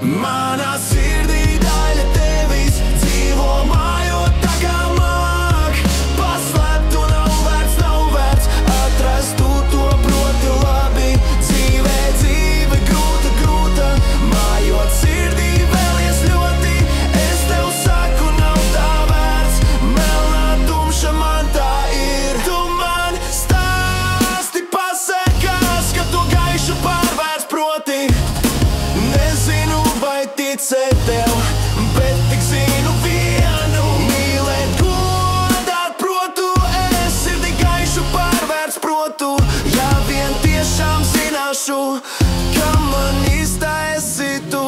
Manā sirdī daļa tevis dzīvo mājot tā kā māk. Paslēpt to nav vērts atrast tu to proti labi. Dzīve grūta, mājot sirdī vēlies ļoti. Es tev saku, nav tā vērts, melnā tumša man tā ir. Tu man stāsti pasakās, ka to gaišu pārvērts proti. Nezinu vai ticēt tev, bet tik zinu vienu: mīlēt, godāt protu, es sirdi gaišu pārvērts protu. Ja vien tiešām zināšu, ka man īstā esi tu.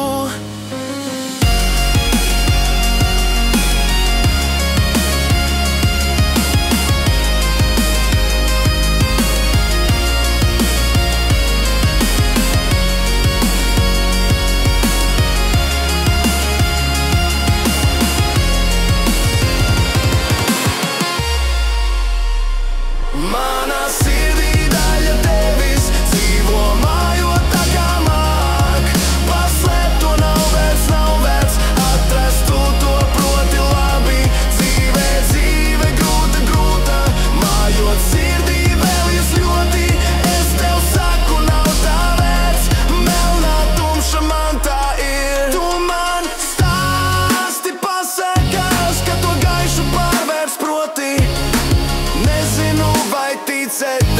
Manā sirdī daļa tevis dzīvo mājot tā kā māk. Paslēpt to nav vērts atrast tu to proti labi. Dzīve grūta, mājot sirdī vēlies ļoti. Es tev saku, nav tā vērts, melnā tumša man tā ir. Tu man stāsti pasakās, ka to gaišu pārvērts proti. Nezinu vai ticēt